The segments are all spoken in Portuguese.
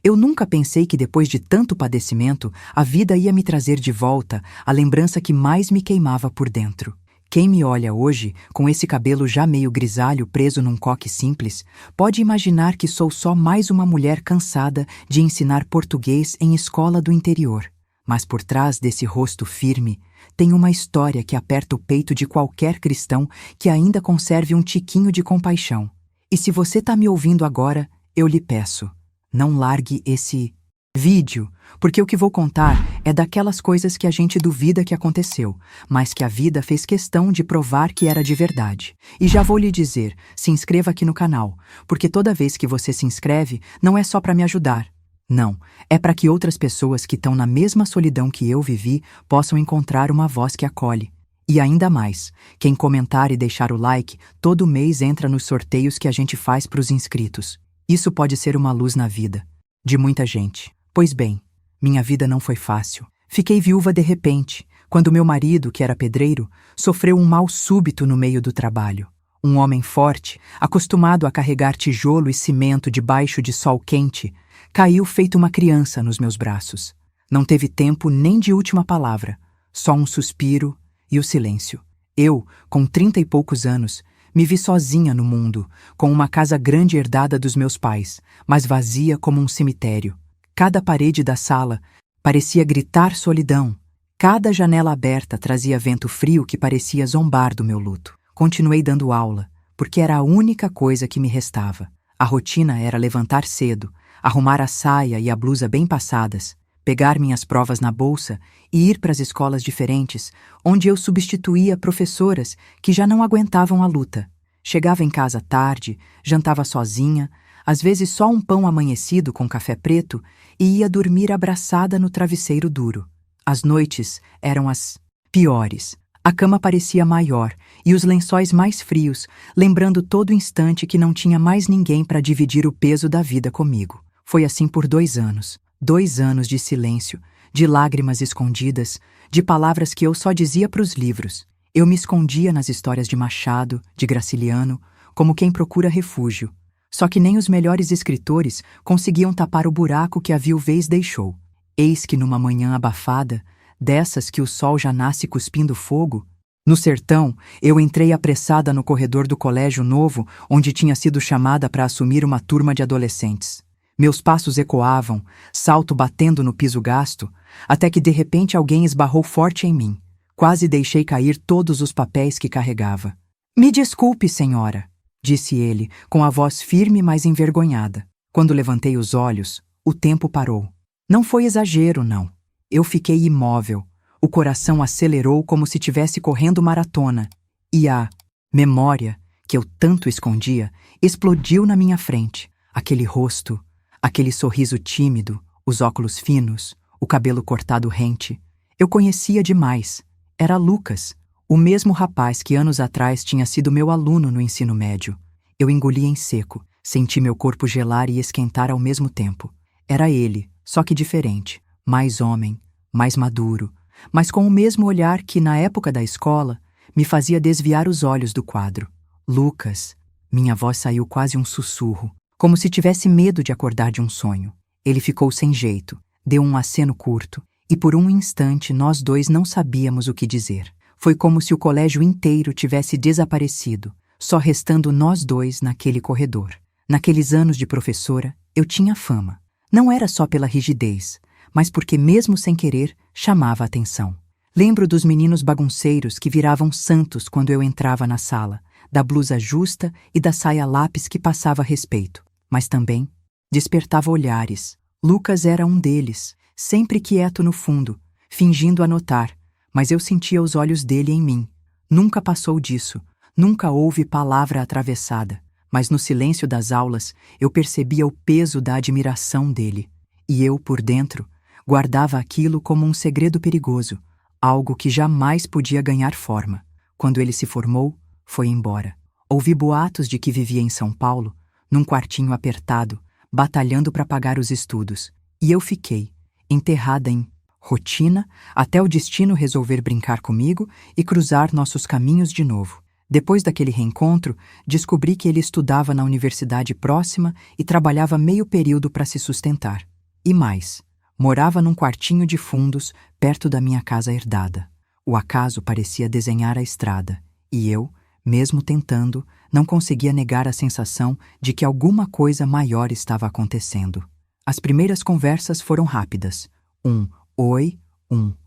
Eu nunca pensei que depois de tanto padecimento, a vida ia me trazer de volta a lembrança que mais me queimava por dentro. Quem me olha hoje, com esse cabelo já meio grisalho preso num coque simples, pode imaginar que sou só mais uma mulher cansada de ensinar português em escola do interior. Mas por trás desse rosto firme, tem uma história que aperta o peito de qualquer cristão que ainda conserve um tiquinho de compaixão. E se você está me ouvindo agora, eu lhe peço, não largue esse vídeo, porque o que vou contar é daquelas coisas que a gente duvida que aconteceu, mas que a vida fez questão de provar que era de verdade. E já vou lhe dizer, se inscreva aqui no canal, porque toda vez que você se inscreve, não é só para me ajudar. Não, é para que outras pessoas que estão na mesma solidão que eu vivi possam encontrar uma voz que acolhe. E ainda mais, quem comentar e deixar o like, todo mês entra nos sorteios que a gente faz para os inscritos. Isso pode ser uma luz na vida de muita gente. Pois bem, minha vida não foi fácil. Fiquei viúva de repente, quando meu marido, que era pedreiro, sofreu um mal súbito no meio do trabalho. Um homem forte, acostumado a carregar tijolo e cimento debaixo de sol quente, caiu feito uma criança nos meus braços. Não teve tempo nem de última palavra, só um suspiro e o silêncio. Eu, com 30 e poucos anos, me vi sozinha no mundo, com uma casa grande herdada dos meus pais, mas vazia como um cemitério. Cada parede da sala parecia gritar solidão. Cada janela aberta trazia vento frio que parecia zombar do meu luto. Continuei dando aula, porque era a única coisa que me restava. A rotina era levantar cedo, arrumar a saia e a blusa bem passadas, pegar minhas provas na bolsa e ir para as escolas diferentes, onde eu substituía professoras que já não aguentavam a luta. Chegava em casa tarde, jantava sozinha, às vezes só um pão amanhecido com café preto, e ia dormir abraçada no travesseiro duro. As noites eram as piores. A cama parecia maior e os lençóis mais frios, lembrando todo instante que não tinha mais ninguém para dividir o peso da vida comigo. Foi assim por 2 anos. 2 anos de silêncio, de lágrimas escondidas, de palavras que eu só dizia para os livros. Eu me escondia nas histórias de Machado, de Graciliano, como quem procura refúgio. Só que nem os melhores escritores conseguiam tapar o buraco que a viuvez deixou. Eis que numa manhã abafada, dessas que o sol já nasce cuspindo fogo, no sertão, eu entrei apressada no corredor do colégio novo, onde tinha sido chamada para assumir uma turma de adolescentes. Meus passos ecoavam, salto batendo no piso gasto, até que de repente alguém esbarrou forte em mim. Quase deixei cair todos os papéis que carregava. "Me desculpe, senhora", disse ele, com a voz firme mas envergonhada. Quando levantei os olhos, o tempo parou. Não foi exagero, não. Eu fiquei imóvel. O coração acelerou como se tivesse correndo maratona. E a memória, que eu tanto escondia, explodiu na minha frente. Aquele rosto, aquele sorriso tímido, os óculos finos, o cabelo cortado rente. Eu conhecia demais. Era Lucas, o mesmo rapaz que anos atrás tinha sido meu aluno no ensino médio. Eu engoli em seco, senti meu corpo gelar e esquentar ao mesmo tempo. Era ele, só que diferente, mais homem, mais maduro, mas com o mesmo olhar que, na época da escola, me fazia desviar os olhos do quadro. "Lucas", minha voz saiu quase um sussurro, como se tivesse medo de acordar de um sonho. Ele ficou sem jeito, deu um aceno curto, e por um instante nós dois não sabíamos o que dizer. Foi como se o colégio inteiro tivesse desaparecido, só restando nós dois naquele corredor. Naqueles anos de professora, eu tinha fama. Não era só pela rigidez, mas porque, mesmo sem querer, chamava a atenção. Lembro dos meninos bagunceiros que viravam santos quando eu entrava na sala, da blusa justa e da saia lápis que passava respeito. Mas também despertava olhares. Lucas era um deles, sempre quieto no fundo, fingindo anotar, mas eu sentia os olhos dele em mim. Nunca passou disso, nunca houve palavra atravessada, mas no silêncio das aulas eu percebia o peso da admiração dele. E eu, por dentro, guardava aquilo como um segredo perigoso, algo que jamais podia ganhar forma. Quando ele se formou, foi embora. Ouvi boatos de que vivia em São Paulo, num quartinho apertado, batalhando para pagar os estudos. E eu fiquei, enterrada em rotina, até o destino resolver brincar comigo e cruzar nossos caminhos de novo. Depois daquele reencontro, descobri que ele estudava na universidade próxima e trabalhava meio período para se sustentar. E mais, morava num quartinho de fundos perto da minha casa herdada. O acaso parecia desenhar a estrada, e eu, mesmo tentando, não conseguia negar a sensação de que alguma coisa maior estava acontecendo. As primeiras conversas foram rápidas. Um oi,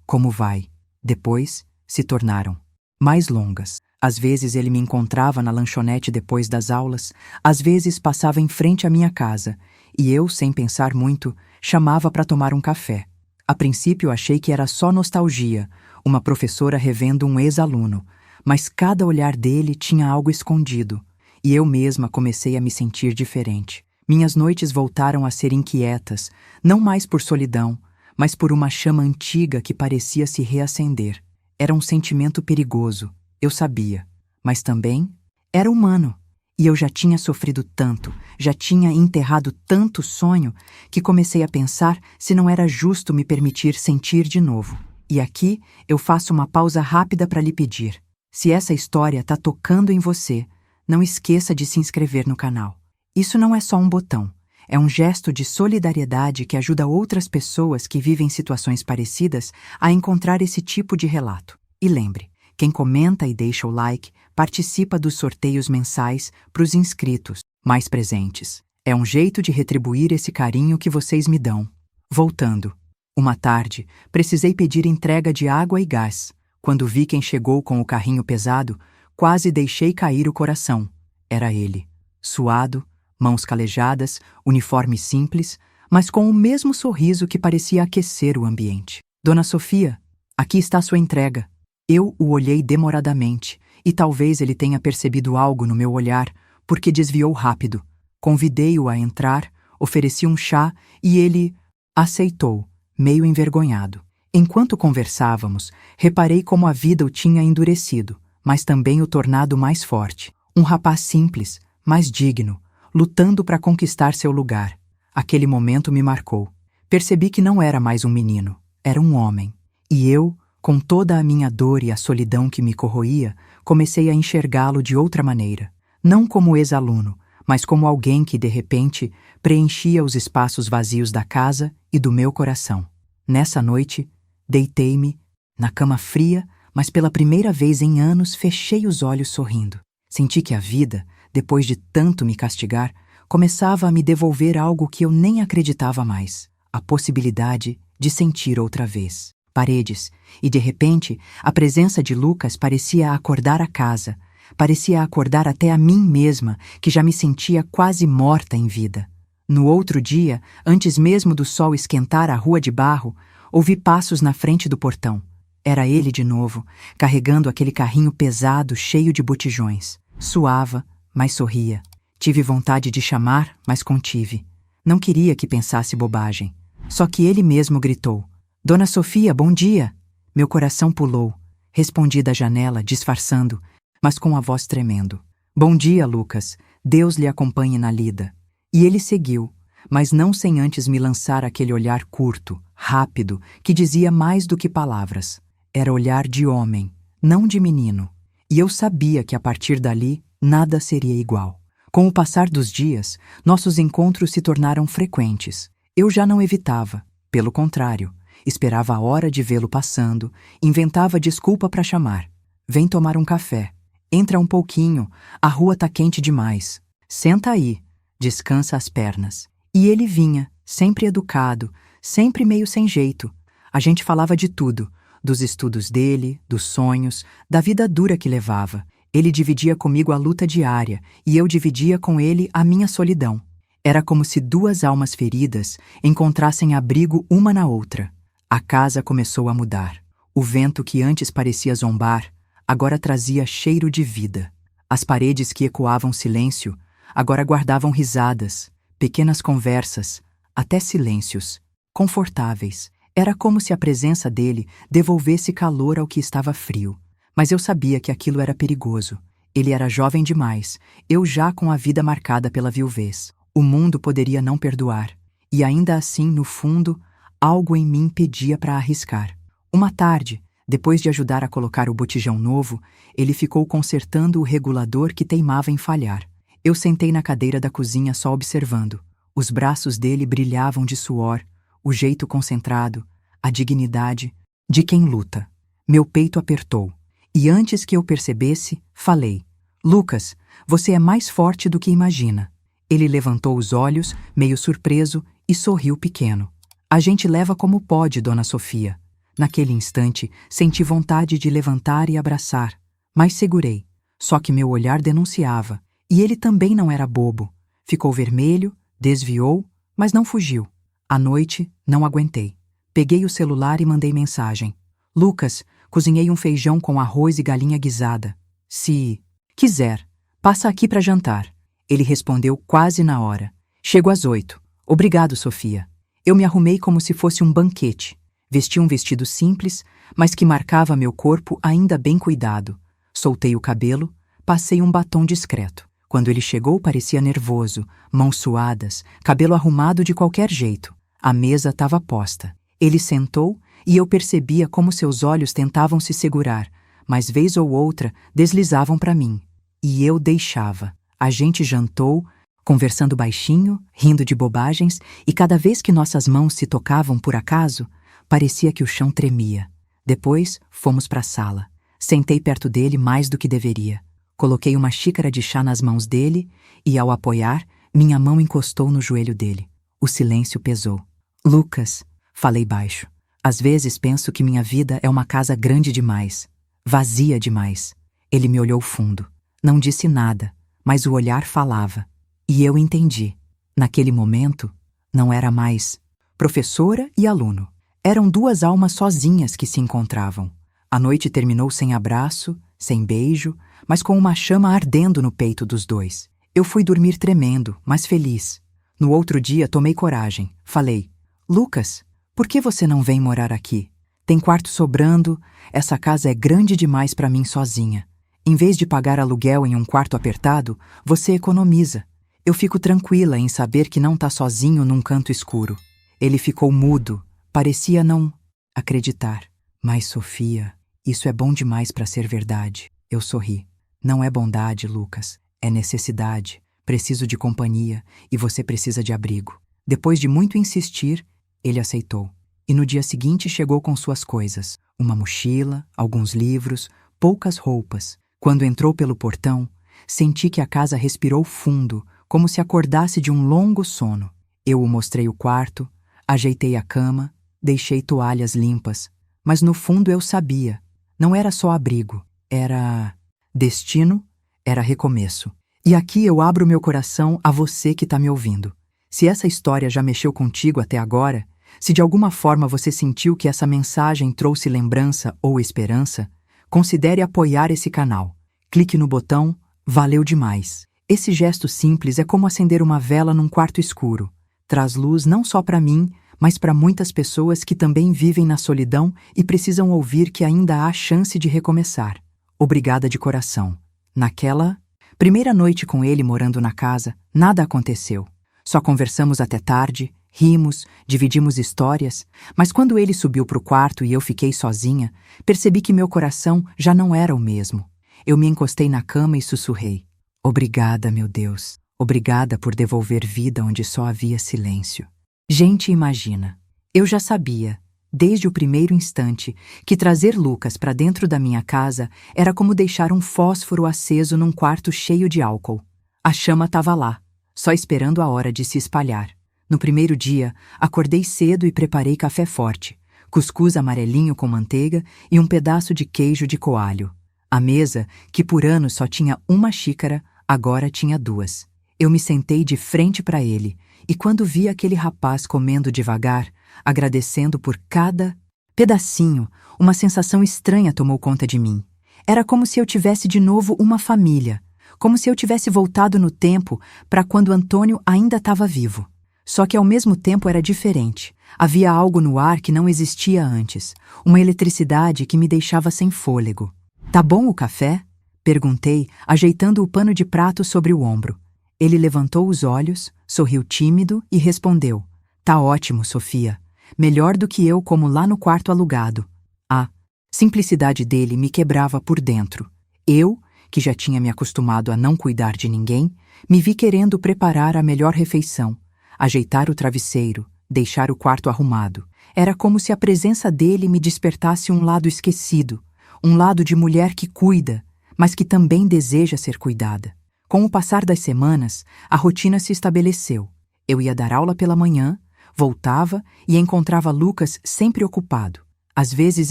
como vai? Depois, se tornaram mais longas. Às vezes ele me encontrava na lanchonete depois das aulas, às vezes passava em frente à minha casa, e eu, sem pensar muito, chamava para tomar um café. A princípio achei que era só nostalgia, uma professora revendo um ex-aluno, mas cada olhar dele tinha algo escondido, e eu mesma comecei a me sentir diferente. Minhas noites voltaram a ser inquietas, não mais por solidão, mas por uma chama antiga que parecia se reacender. Era um sentimento perigoso, eu sabia, mas também era humano. E eu já tinha sofrido tanto, já tinha enterrado tanto sonho, que comecei a pensar se não era justo me permitir sentir de novo. E aqui eu faço uma pausa rápida para lhe pedir. Se essa história está tocando em você, não esqueça de se inscrever no canal. Isso não é só um botão, é um gesto de solidariedade que ajuda outras pessoas que vivem situações parecidas a encontrar esse tipo de relato. E lembre, quem comenta e deixa o like participa dos sorteios mensais para os inscritos mais presentes. É um jeito de retribuir esse carinho que vocês me dão. Voltando. Uma tarde, precisei pedir entrega de água e gás. Quando vi quem chegou com o carrinho pesado, quase deixei cair o coração. Era ele. Suado, mãos calejadas, uniforme simples, mas com o mesmo sorriso que parecia aquecer o ambiente. Dona Sofia, aqui está sua entrega. Eu o olhei demoradamente, e talvez ele tenha percebido algo no meu olhar, porque desviou rápido. Convidei-o a entrar, ofereci um chá e ele aceitou, meio envergonhado. Enquanto conversávamos, reparei como a vida o tinha endurecido, mas também o tornado mais forte. Um rapaz simples, mas digno, lutando para conquistar seu lugar. Aquele momento me marcou. Percebi que não era mais um menino, era um homem. E eu, com toda a minha dor e a solidão que me corroía, comecei a enxergá-lo de outra maneira. Não como ex-aluno, mas como alguém que, de repente, preenchia os espaços vazios da casa e do meu coração. Nessa noite, deitei-me, na cama fria, mas pela primeira vez em anos fechei os olhos sorrindo. Senti que a vida, depois de tanto me castigar, começava a me devolver algo que eu nem acreditava mais: a possibilidade de sentir outra vez. Paredes, e de repente, a presença de Lucas parecia acordar a casa, parecia acordar até a mim mesma, que já me sentia quase morta em vida. No outro dia, antes mesmo do sol esquentar a rua de barro, ouvi passos na frente do portão. Era ele de novo, carregando aquele carrinho pesado cheio de botijões. Suava, mas sorria. Tive vontade de chamar, mas contive. Não queria que pensasse bobagem. Só que ele mesmo gritou: "Dona Sofia, bom dia!" Meu coração pulou. Respondi da janela, disfarçando, mas com a voz tremendo: "Bom dia, Lucas. Deus lhe acompanhe na lida." E ele seguiu, mas não sem antes me lançar aquele olhar curto, rápido, que dizia mais do que palavras. Era olhar de homem, não de menino. E eu sabia que a partir dali nada seria igual. Com o passar dos dias, nossos encontros se tornaram frequentes. Eu já não evitava, pelo contrário, esperava a hora de vê-lo passando, inventava desculpa para chamar. "Vem tomar um café. Entra um pouquinho, a rua tá quente demais. Senta aí, descansa as pernas." E ele vinha, sempre educado, sempre meio sem jeito. A gente falava de tudo, dos estudos dele, dos sonhos, da vida dura que levava. Ele dividia comigo a luta diária e eu dividia com ele a minha solidão. Era como se duas almas feridas encontrassem abrigo uma na outra. A casa começou a mudar. O vento que antes parecia zombar, agora trazia cheiro de vida. As paredes que ecoavam silêncio, agora guardavam risadas, pequenas conversas, até silêncios, confortáveis. Era como se a presença dele devolvesse calor ao que estava frio. Mas eu sabia que aquilo era perigoso. Ele era jovem demais, eu já com a vida marcada pela viuvez. O mundo poderia não perdoar. E ainda assim, no fundo, algo em mim pedia para arriscar. Uma tarde, depois de ajudar a colocar o botijão novo, ele ficou consertando o regulador que teimava em falhar. Eu sentei na cadeira da cozinha só observando. Os braços dele brilhavam de suor, o jeito concentrado, a dignidade de quem luta. Meu peito apertou, e antes que eu percebesse, falei: Lucas, você é mais forte do que imagina. Ele levantou os olhos, meio surpreso, e sorriu pequeno. A gente leva como pode, Dona Sofia. Naquele instante, senti vontade de levantar e abraçar, mas segurei. Só que meu olhar denunciava, e ele também não era bobo. Ficou vermelho, desviou, mas não fugiu. À noite, não aguentei. Peguei o celular e mandei mensagem: Lucas, cozinhei um feijão com arroz e galinha guisada. Se quiser, passa aqui para jantar. Ele respondeu quase na hora. Chego às 8. Obrigado, Sofia. Eu me arrumei como se fosse um banquete. Vesti um vestido simples, mas que marcava meu corpo ainda bem cuidado. Soltei o cabelo, passei um batom discreto. Quando ele chegou, parecia nervoso, mãos suadas, cabelo arrumado de qualquer jeito. A mesa estava posta. Ele sentou e eu percebia como seus olhos tentavam se segurar, mas vez ou outra deslizavam para mim. E eu deixava. A gente jantou, conversando baixinho, rindo de bobagens, e cada vez que nossas mãos se tocavam por acaso, parecia que o chão tremia. Depois, fomos para a sala. Sentei perto dele mais do que deveria. Coloquei uma xícara de chá nas mãos dele e, ao apoiar, minha mão encostou no joelho dele. O silêncio pesou. Lucas, falei baixo, às vezes penso que minha vida é uma casa grande demais, vazia demais. Ele me olhou fundo. Não disse nada, mas o olhar falava. E eu entendi. Naquele momento, não era mais professora e aluno. Eram duas almas sozinhas que se encontravam. A noite terminou sem abraço, sem beijo, mas com uma chama ardendo no peito dos dois. Eu fui dormir tremendo, mas feliz. No outro dia, tomei coragem. Falei: Lucas, por que você não vem morar aqui? Tem quarto sobrando, essa casa é grande demais para mim sozinha. Em vez de pagar aluguel em um quarto apertado, você economiza. Eu fico tranquila em saber que não tá sozinho num canto escuro. Ele ficou mudo, parecia não acreditar. Mas, Sofia, isso é bom demais para ser verdade. Eu sorri. Não é bondade, Lucas. É necessidade. Preciso de companhia e você precisa de abrigo. Depois de muito insistir, ele aceitou. E no dia seguinte chegou com suas coisas. Uma mochila, alguns livros, poucas roupas. Quando entrou pelo portão, senti que a casa respirou fundo, como se acordasse de um longo sono. Eu o mostrei o quarto, ajeitei a cama, deixei toalhas limpas. Mas no fundo eu sabia. Não era só abrigo. Era destino, era recomeço. E aqui eu abro meu coração a você que está me ouvindo. Se essa história já mexeu contigo até agora, se de alguma forma você sentiu que essa mensagem trouxe lembrança ou esperança, considere apoiar esse canal. Clique no botão Valeu demais. Esse gesto simples é como acender uma vela num quarto escuro. Traz luz não só para mim, mas para muitas pessoas que também vivem na solidão e precisam ouvir que ainda há chance de recomeçar. Obrigada de coração. Naquela primeira noite com ele morando na casa, nada aconteceu. Só conversamos até tarde, rimos, dividimos histórias, mas quando ele subiu para o quarto e eu fiquei sozinha, percebi que meu coração já não era o mesmo. Eu me encostei na cama e sussurrei: Obrigada, meu Deus. Obrigada por devolver vida onde só havia silêncio. Gente, imagina. Eu já sabia, desde o primeiro instante, que trazer Lucas para dentro da minha casa era como deixar um fósforo aceso num quarto cheio de álcool. A chama estava lá, só esperando a hora de se espalhar. No primeiro dia, acordei cedo e preparei café forte, cuscuz amarelinho com manteiga e um pedaço de queijo de coalho. A mesa, que por anos só tinha uma xícara, agora tinha duas. Eu me sentei de frente para ele, e quando vi aquele rapaz comendo devagar, agradecendo por cada pedacinho, uma sensação estranha tomou conta de mim. Era como se eu tivesse de novo uma família, como se eu tivesse voltado no tempo para quando Antônio ainda estava vivo. Só que ao mesmo tempo era diferente. Havia algo no ar que não existia antes, uma eletricidade que me deixava sem fôlego. Tá bom o café? Perguntei, ajeitando o pano de prato sobre o ombro. Ele levantou os olhos, sorriu tímido e respondeu: Tá ótimo, Sofia. Melhor do que eu como lá no quarto alugado. A simplicidade dele me quebrava por dentro. Eu, que já tinha me acostumado a não cuidar de ninguém, me vi querendo preparar a melhor refeição, ajeitar o travesseiro, deixar o quarto arrumado. Era como se a presença dele me despertasse um lado esquecido, um lado de mulher que cuida, mas que também deseja ser cuidada. Com o passar das semanas, a rotina se estabeleceu. Eu ia dar aula pela manhã, voltava e encontrava Lucas sempre ocupado, às vezes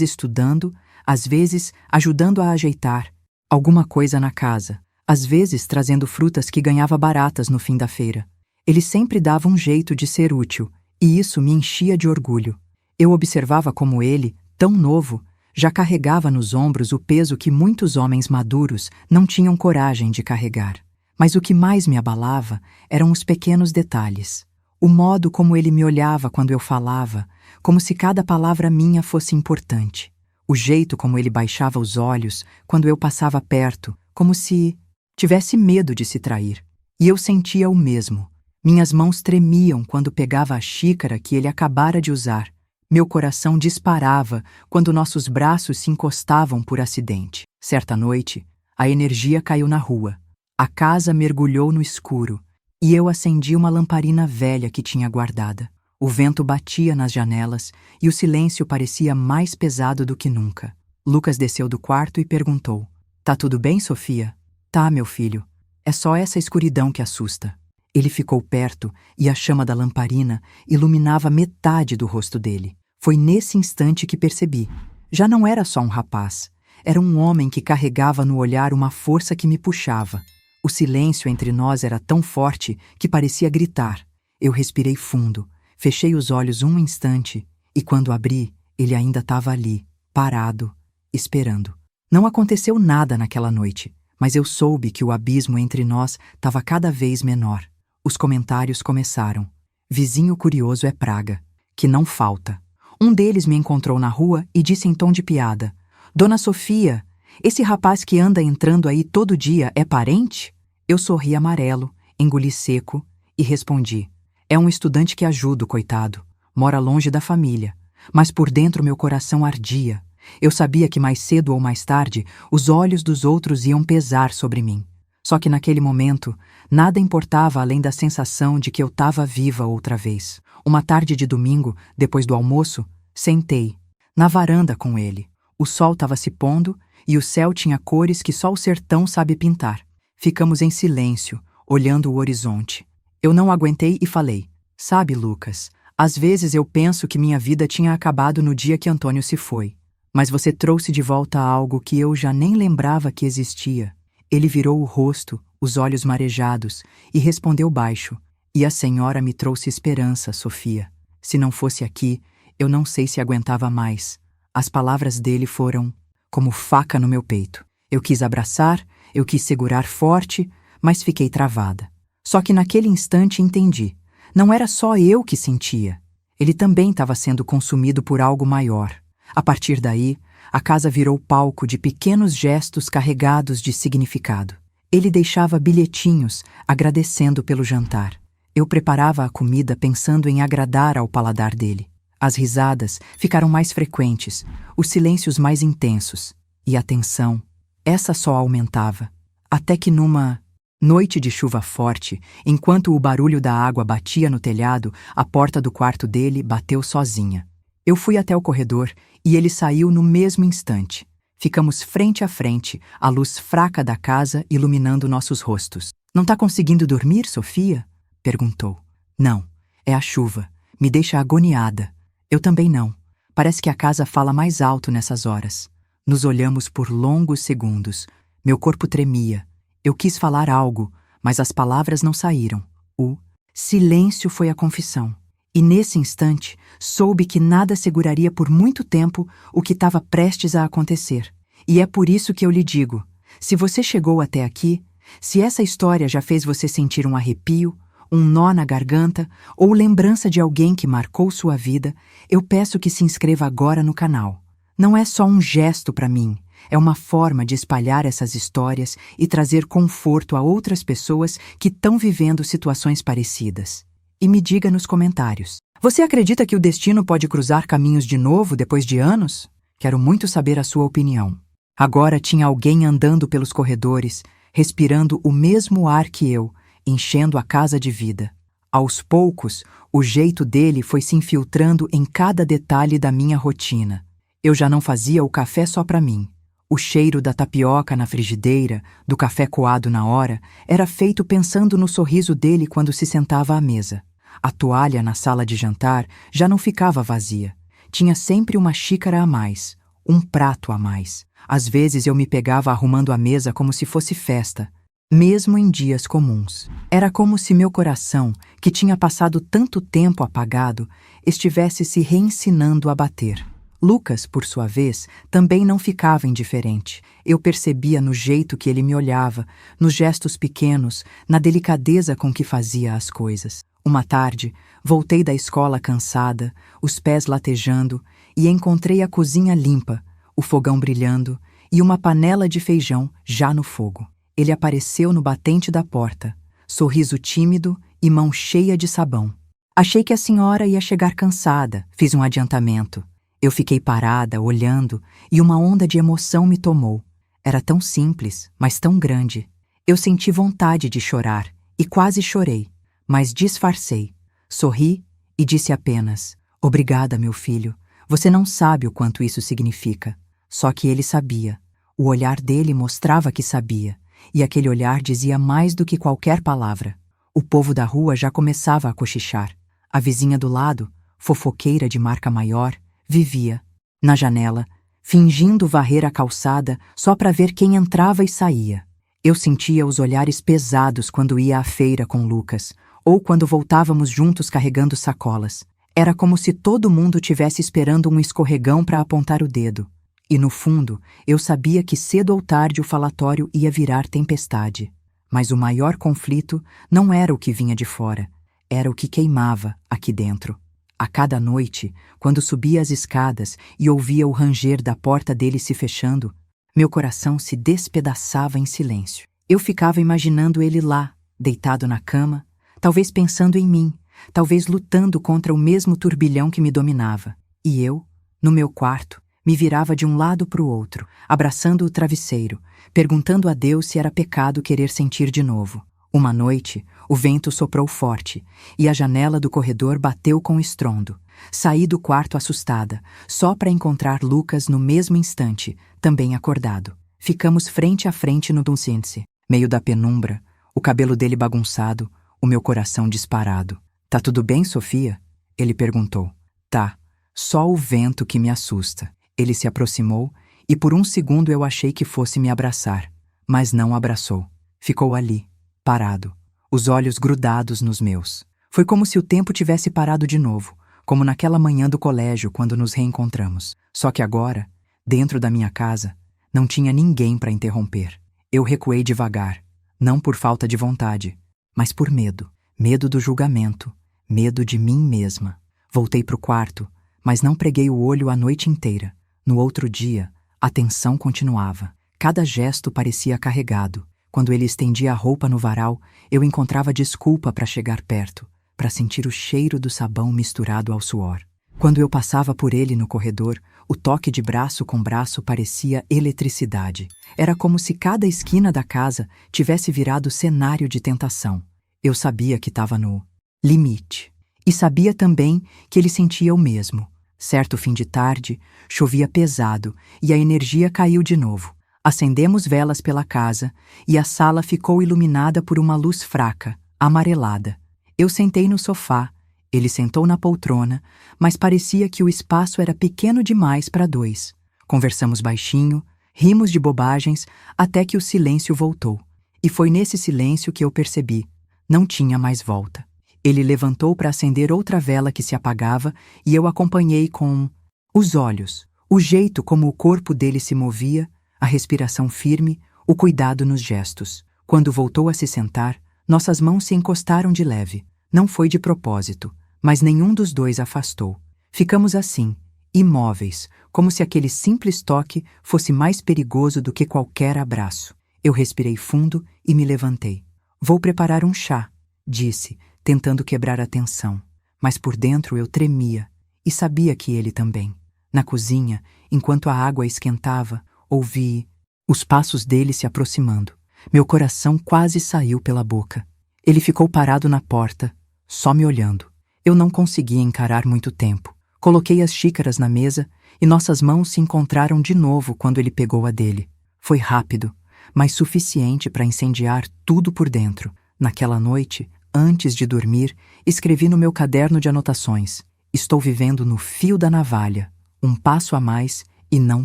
estudando, às vezes ajudando a ajeitar alguma coisa na casa, às vezes trazendo frutas que ganhava baratas no fim da feira. Ele sempre dava um jeito de ser útil, e isso me enchia de orgulho. Eu observava como ele, tão novo, já carregava nos ombros o peso que muitos homens maduros não tinham coragem de carregar. Mas o que mais me abalava eram os pequenos detalhes. O modo como ele me olhava quando eu falava, como se cada palavra minha fosse importante. O jeito como ele baixava os olhos quando eu passava perto, como se tivesse medo de se trair. E eu sentia o mesmo. Minhas mãos tremiam quando pegava a xícara que ele acabara de usar. Meu coração disparava quando nossos braços se encostavam por acidente. Certa noite, a energia caiu na rua. A casa mergulhou no escuro e eu acendi uma lamparina velha que tinha guardada. O vento batia nas janelas e o silêncio parecia mais pesado do que nunca. Lucas desceu do quarto e perguntou: "Tá tudo bem, Sofia?" "Tá, meu filho. É só essa escuridão que assusta." Ele ficou perto e a chama da lamparina iluminava metade do rosto dele. Foi nesse instante que percebi. Já não era só um rapaz. Era um homem que carregava no olhar uma força que me puxava. O silêncio entre nós era tão forte que parecia gritar. Eu respirei fundo, fechei os olhos um instante e quando abri, ele ainda estava ali, parado, esperando. Não aconteceu nada naquela noite, mas eu soube que o abismo entre nós estava cada vez menor. Os comentários começaram. "Vizinho curioso é praga, que não falta." Um deles me encontrou na rua e disse em tom de piada: "Dona Sofia, esse rapaz que anda entrando aí todo dia é parente?" Eu sorri amarelo, engoli seco e respondi: "É um estudante que ajudo, coitado. Mora longe da família." Mas por dentro meu coração ardia. Eu sabia que mais cedo ou mais tarde os olhos dos outros iam pesar sobre mim. Só que naquele momento, nada importava além da sensação de que eu estava viva outra vez. Uma tarde de domingo, depois do almoço, sentei na varanda com ele. O sol estava se pondo e o céu tinha cores que só o sertão sabe pintar. Ficamos em silêncio, olhando o horizonte. Eu não aguentei e falei: "Sabe, Lucas, às vezes eu penso que minha vida tinha acabado no dia que Antônio se foi. Mas você trouxe de volta algo que eu já nem lembrava que existia." Ele virou o rosto, os olhos marejados, e respondeu baixo: "E a senhora me trouxe esperança, Sofia. Se não fosse aqui, eu não sei se aguentava mais." As palavras dele foram como faca no meu peito. Eu quis abraçar, eu quis segurar forte, mas fiquei travada. Só que naquele instante entendi. Não era só eu que sentia. Ele também estava sendo consumido por algo maior. A partir daí, a casa virou palco de pequenos gestos carregados de significado. Ele deixava bilhetinhos, agradecendo pelo jantar. Eu preparava a comida pensando em agradar ao paladar dele. As risadas ficaram mais frequentes, os silêncios mais intensos. E a tensão, essa só aumentava. Até que numa noite de chuva forte, enquanto o barulho da água batia no telhado, a porta do quarto dele bateu sozinha. Eu fui até o corredor e ele saiu no mesmo instante. Ficamos frente a frente, a luz fraca da casa iluminando nossos rostos. "Não tá conseguindo dormir, Sofia?" perguntou. "Não, é a chuva. Me deixa agoniada." "Eu também não. Parece que a casa fala mais alto nessas horas." Nos olhamos por longos segundos. Meu corpo tremia. Eu quis falar algo, mas as palavras não saíram. O silêncio foi a confissão. E nesse instante, soube que nada seguraria por muito tempo o que estava prestes a acontecer. E é por isso que eu lhe digo, se você chegou até aqui, se essa história já fez você sentir um arrepio, um nó na garganta ou lembrança de alguém que marcou sua vida, eu peço que se inscreva agora no canal. Não é só um gesto para mim, é uma forma de espalhar essas histórias e trazer conforto a outras pessoas que estão vivendo situações parecidas. E me diga nos comentários, você acredita que o destino pode cruzar caminhos de novo depois de anos? Quero muito saber a sua opinião. Agora tinha alguém andando pelos corredores, respirando o mesmo ar que eu, enchendo a casa de vida. Aos poucos, o jeito dele foi se infiltrando em cada detalhe da minha rotina. Eu já não fazia o café só para mim. O cheiro da tapioca na frigideira, do café coado na hora, era feito pensando no sorriso dele quando se sentava à mesa. A toalha na sala de jantar já não ficava vazia. Tinha sempre uma xícara a mais, um prato a mais. Às vezes eu me pegava arrumando a mesa como se fosse festa, mesmo em dias comuns. Era como se meu coração, que tinha passado tanto tempo apagado, estivesse se reensinando a bater. Lucas, por sua vez, também não ficava indiferente. Eu percebia no jeito que ele me olhava, nos gestos pequenos, na delicadeza com que fazia as coisas. Uma tarde, voltei da escola cansada, os pés latejando, e encontrei a cozinha limpa, o fogão brilhando e uma panela de feijão já no fogo. Ele apareceu no batente da porta, sorriso tímido e mão cheia de sabão. Achei que a senhora ia chegar cansada, fiz um adiantamento. Eu fiquei parada, olhando, e uma onda de emoção me tomou. Era tão simples, mas tão grande. Eu senti vontade de chorar, e quase chorei, mas disfarcei. Sorri e disse apenas: "Obrigada, meu filho. Você não sabe o quanto isso significa." Só que ele sabia. O olhar dele mostrava que sabia, e aquele olhar dizia mais do que qualquer palavra. O povo da rua já começava a cochichar. A vizinha do lado, fofoqueira de marca maior, vivia, na janela, fingindo varrer a calçada só para ver quem entrava e saía. Eu sentia os olhares pesados quando ia à feira com Lucas, ou quando voltávamos juntos carregando sacolas. Era como se todo mundo tivesse esperando um escorregão para apontar o dedo. E no fundo, eu sabia que cedo ou tarde o falatório ia virar tempestade. Mas o maior conflito não era o que vinha de fora, era o que queimava aqui dentro. A cada noite, quando subia as escadas e ouvia o ranger da porta dele se fechando, meu coração se despedaçava em silêncio. Eu ficava imaginando ele lá, deitado na cama, talvez pensando em mim, talvez lutando contra o mesmo turbilhão que me dominava. E eu, no meu quarto, me virava de um lado para o outro, abraçando o travesseiro, perguntando a Deus se era pecado querer sentir de novo. Uma noite, o vento soprou forte e a janela do corredor bateu com estrondo. Saí do quarto assustada, só para encontrar Lucas no mesmo instante, também acordado. Ficamos frente a frente no Dunsinse, meio da penumbra, o cabelo dele bagunçado, o meu coração disparado. "Tá tudo bem, Sofia?" Ele perguntou. "Tá, só o vento que me assusta." Ele se aproximou e por um segundo eu achei que fosse me abraçar, mas não abraçou. Ficou ali, parado, os olhos grudados nos meus. Foi como se o tempo tivesse parado de novo, como naquela manhã do colégio quando nos reencontramos. Só que agora, dentro da minha casa, não tinha ninguém para interromper. Eu recuei devagar, não por falta de vontade, mas por medo. Medo do julgamento, medo de mim mesma. Voltei para o quarto, mas não preguei o olho a noite inteira. No outro dia, a tensão continuava. Cada gesto parecia carregado. Quando ele estendia a roupa no varal, eu encontrava desculpa para chegar perto, para sentir o cheiro do sabão misturado ao suor. Quando eu passava por ele no corredor, o toque de braço com braço parecia eletricidade. Era como se cada esquina da casa tivesse virado cenário de tentação. Eu sabia que estava no limite. E sabia também que ele sentia o mesmo. Certo fim de tarde, chovia pesado e a energia caiu de novo. Acendemos velas pela casa e a sala ficou iluminada por uma luz fraca, amarelada. Eu sentei no sofá, ele sentou na poltrona, mas parecia que o espaço era pequeno demais para dois. Conversamos baixinho, rimos de bobagens, até que o silêncio voltou. E foi nesse silêncio que eu percebi: não tinha mais volta. Ele levantou para acender outra vela que se apagava e eu acompanhei com os olhos, o jeito como o corpo dele se movia, a respiração firme, o cuidado nos gestos. Quando voltou a se sentar, nossas mãos se encostaram de leve. Não foi de propósito, mas nenhum dos dois afastou. Ficamos assim, imóveis, como se aquele simples toque fosse mais perigoso do que qualquer abraço. Eu respirei fundo e me levantei. "Vou preparar um chá", disse, tentando quebrar a tensão. Mas por dentro eu tremia, e sabia que ele também. Na cozinha, enquanto a água esquentava, ouvi os passos dele se aproximando. Meu coração quase saiu pela boca. Ele ficou parado na porta, só me olhando. Eu não conseguia encarar muito tempo. Coloquei as xícaras na mesa e nossas mãos se encontraram de novo quando ele pegou a dele. Foi rápido, mas suficiente para incendiar tudo por dentro. Naquela noite, antes de dormir, escrevi no meu caderno de anotações: estou vivendo no fio da navalha, um passo a mais e não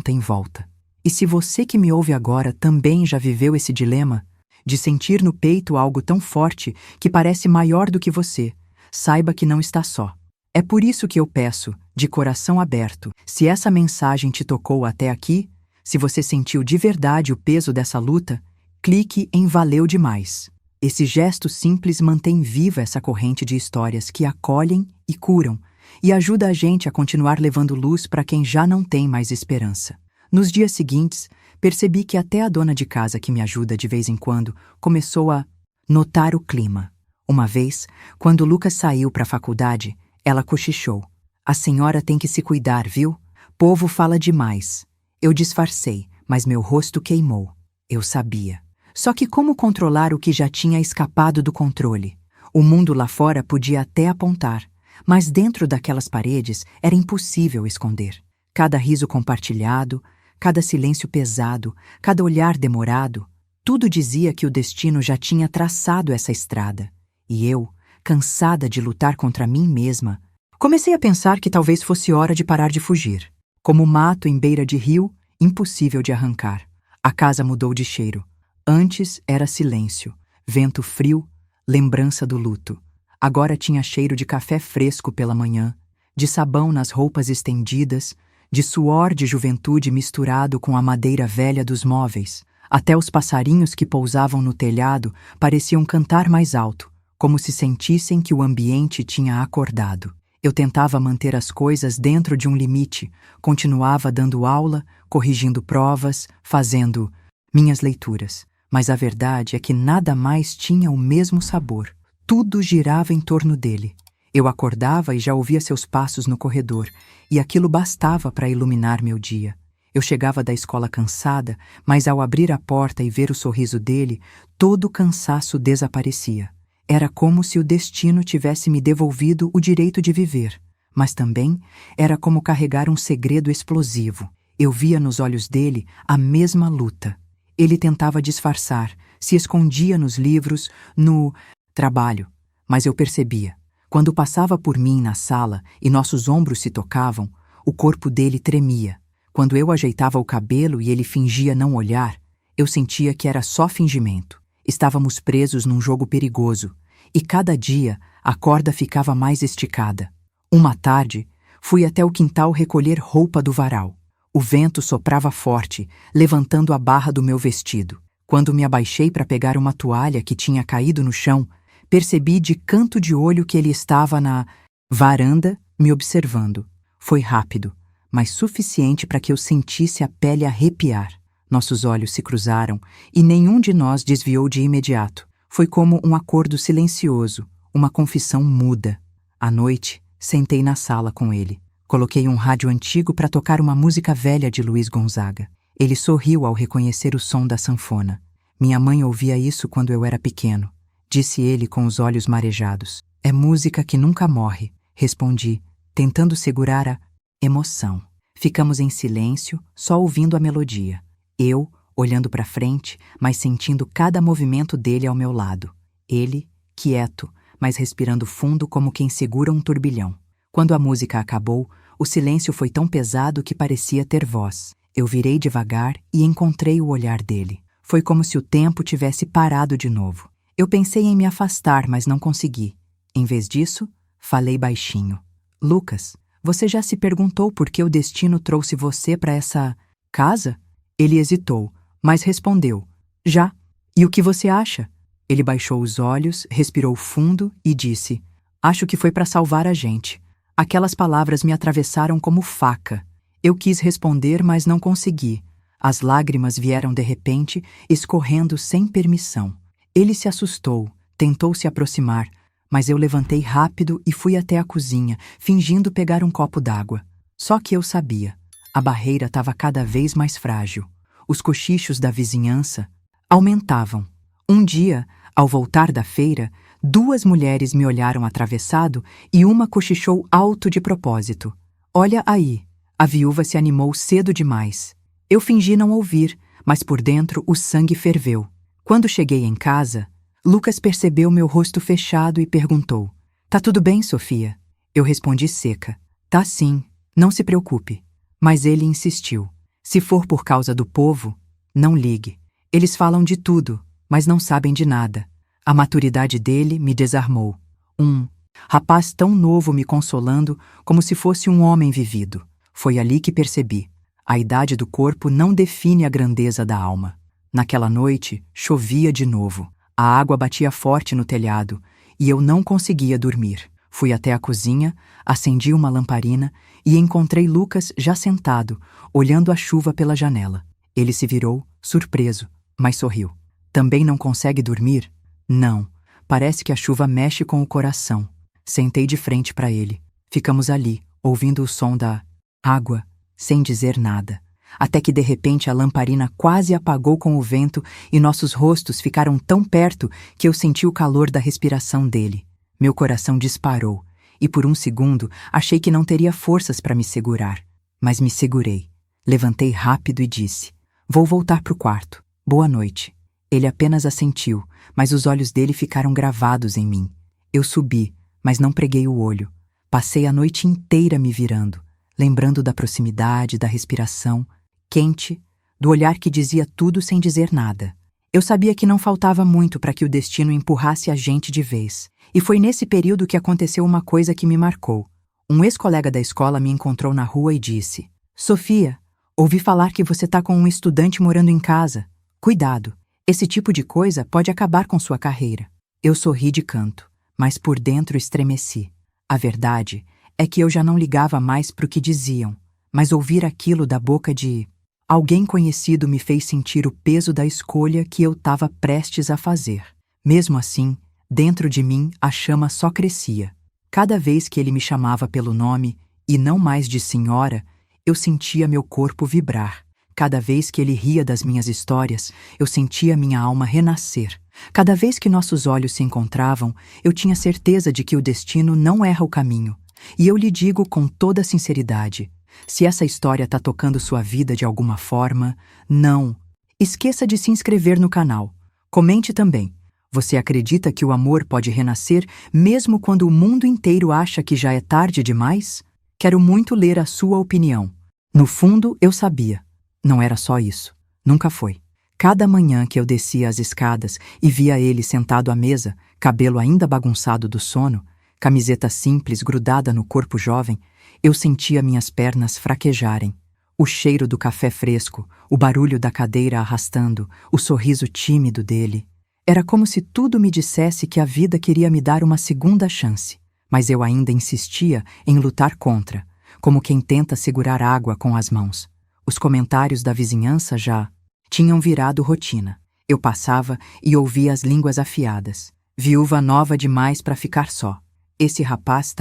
tem volta. E se você que me ouve agora também já viveu esse dilema, de sentir no peito algo tão forte que parece maior do que você, saiba que não está só. É por isso que eu peço, de coração aberto, se essa mensagem te tocou até aqui, se você sentiu de verdade o peso dessa luta, clique em Valeu Demais. Esse gesto simples mantém viva essa corrente de histórias que acolhem e curam, e ajuda a gente a continuar levando luz para quem já não tem mais esperança. Nos dias seguintes, percebi que até a dona de casa que me ajuda de vez em quando começou a notar o clima. Uma vez, quando Lucas saiu para a faculdade, ela cochichou: a senhora tem que se cuidar, viu? Povo fala demais. Eu disfarcei, mas meu rosto queimou. Eu sabia. Só que como controlar o que já tinha escapado do controle? O mundo lá fora podia até apontar, mas dentro daquelas paredes era impossível esconder. Cada riso compartilhado, cada silêncio pesado, cada olhar demorado, tudo dizia que o destino já tinha traçado essa estrada. E eu, cansada de lutar contra mim mesma, comecei a pensar que talvez fosse hora de parar de fugir. Como mato em beira de rio, impossível de arrancar. A casa mudou de cheiro. Antes era silêncio, vento frio, lembrança do luto. Agora tinha cheiro de café fresco pela manhã, de sabão nas roupas estendidas, de suor de juventude misturado com a madeira velha dos móveis. Até os passarinhos que pousavam no telhado pareciam cantar mais alto, como se sentissem que o ambiente tinha acordado. Eu tentava manter as coisas dentro de um limite, continuava dando aula, corrigindo provas, fazendo minhas leituras. Mas a verdade é que nada mais tinha o mesmo sabor. Tudo girava em torno dele. Eu acordava e já ouvia seus passos no corredor, e aquilo bastava para iluminar meu dia. Eu chegava da escola cansada, mas ao abrir a porta e ver o sorriso dele, todo o cansaço desaparecia. Era como se o destino tivesse me devolvido o direito de viver, mas também era como carregar um segredo explosivo. Eu via nos olhos dele a mesma luta. Ele tentava disfarçar, se escondia nos livros, no trabalho, mas eu percebia. Quando passava por mim na sala e nossos ombros se tocavam, o corpo dele tremia. Quando eu ajeitava o cabelo e ele fingia não olhar, eu sentia que era só fingimento. Estávamos presos num jogo perigoso, e cada dia a corda ficava mais esticada. Uma tarde, fui até o quintal recolher roupa do varal. O vento soprava forte, levantando a barra do meu vestido. Quando me abaixei para pegar uma toalha que tinha caído no chão, percebi de canto de olho que ele estava na varanda, me observando. Foi rápido, mas suficiente para que eu sentisse a pele arrepiar. Nossos olhos se cruzaram e nenhum de nós desviou de imediato. Foi como um acordo silencioso, uma confissão muda. À noite, sentei na sala com ele. Coloquei um rádio antigo para tocar uma música velha de Luiz Gonzaga. Ele sorriu ao reconhecer o som da sanfona. Minha mãe ouvia isso quando eu era pequeno, disse ele com os olhos marejados. É música que nunca morre, respondi, tentando segurar a emoção. Ficamos em silêncio, só ouvindo a melodia. Eu, olhando para frente, mas sentindo cada movimento dele ao meu lado. Ele, quieto, mas respirando fundo como quem segura um turbilhão. Quando a música acabou, o silêncio foi tão pesado que parecia ter voz. Eu virei devagar e encontrei o olhar dele. Foi como se o tempo tivesse parado de novo. Eu pensei em me afastar, mas não consegui. Em vez disso, falei baixinho. Lucas, você já se perguntou por que o destino trouxe você para essa casa? Ele hesitou, mas respondeu. Já. E o que você acha? Ele baixou os olhos, respirou fundo e disse: acho que foi para salvar a gente. Aquelas palavras me atravessaram como faca. Eu quis responder, mas não consegui. As lágrimas vieram de repente, escorrendo sem permissão. Ele se assustou, tentou se aproximar, mas eu levantei rápido e fui até a cozinha, fingindo pegar um copo d'água. Só que eu sabia. A barreira estava cada vez mais frágil. Os cochichos da vizinhança aumentavam. Um dia, ao voltar da feira, 2 mulheres me olharam atravessado e uma cochichou alto de propósito. Olha aí, a viúva se animou cedo demais. Eu fingi não ouvir, mas por dentro o sangue ferveu. Quando cheguei em casa, Lucas percebeu meu rosto fechado e perguntou: Tá tudo bem, Sofia? Eu respondi seca: Tá sim, não se preocupe. Mas ele insistiu: Se for por causa do povo, não ligue. Eles falam de tudo, mas não sabem de nada. A maturidade dele me desarmou. Um rapaz tão novo me consolando como se fosse um homem vivido. Foi ali que percebi: a idade do corpo não define a grandeza da alma. Naquela noite, chovia de novo. A água batia forte no telhado e eu não conseguia dormir. Fui até a cozinha, acendi uma lamparina e encontrei Lucas já sentado, olhando a chuva pela janela. Ele se virou, surpreso, mas sorriu. Também não consegue dormir? Não. Parece que a chuva mexe com o coração. Sentei de frente para ele. Ficamos ali, ouvindo o som da água, sem dizer nada. Até que de repente a lamparina quase apagou com o vento e nossos rostos ficaram tão perto que eu senti o calor da respiração dele. Meu coração disparou e por um segundo achei que não teria forças para me segurar. Mas me segurei. Levantei rápido e disse: Vou voltar para o quarto. Boa noite. Ele apenas assentiu, mas os olhos dele ficaram gravados em mim. Eu subi, mas não preguei o olho. Passei a noite inteira me virando, lembrando da proximidade, da respiração quente, do olhar que dizia tudo sem dizer nada. Eu sabia que não faltava muito para que o destino empurrasse a gente de vez. E foi nesse período que aconteceu uma coisa que me marcou. Um ex-colega da escola me encontrou na rua e disse: Sofia, ouvi falar que você está com um estudante morando em casa. Cuidado, esse tipo de coisa pode acabar com sua carreira. Eu sorri de canto, mas por dentro estremeci. A verdade é que eu já não ligava mais para o que diziam, mas ouvir aquilo da boca de alguém conhecido me fez sentir o peso da escolha que eu estava prestes a fazer. Mesmo assim, dentro de mim a chama só crescia. Cada vez que ele me chamava pelo nome, e não mais de senhora, eu sentia meu corpo vibrar. Cada vez que ele ria das minhas histórias, eu sentia minha alma renascer. Cada vez que nossos olhos se encontravam, eu tinha certeza de que o destino não erra o caminho. E eu lhe digo com toda sinceridade: se essa história está tocando sua vida de alguma forma, não esqueça de se inscrever no canal. Comente também. Você acredita que o amor pode renascer mesmo quando o mundo inteiro acha que já é tarde demais? Quero muito ler a sua opinião. No fundo, eu sabia. Não era só isso. Nunca foi. Cada manhã que eu descia as escadas e via ele sentado à mesa, cabelo ainda bagunçado do sono, camiseta simples grudada no corpo jovem, eu sentia minhas pernas fraquejarem. O cheiro do café fresco, o barulho da cadeira arrastando, o sorriso tímido dele. Era como se tudo me dissesse que a vida queria me dar uma segunda chance. Mas eu ainda insistia em lutar contra, como quem tenta segurar água com as mãos. Os comentários da vizinhança já tinham virado rotina. Eu passava e ouvia as línguas afiadas. Viúva nova demais para ficar só. Esse rapaz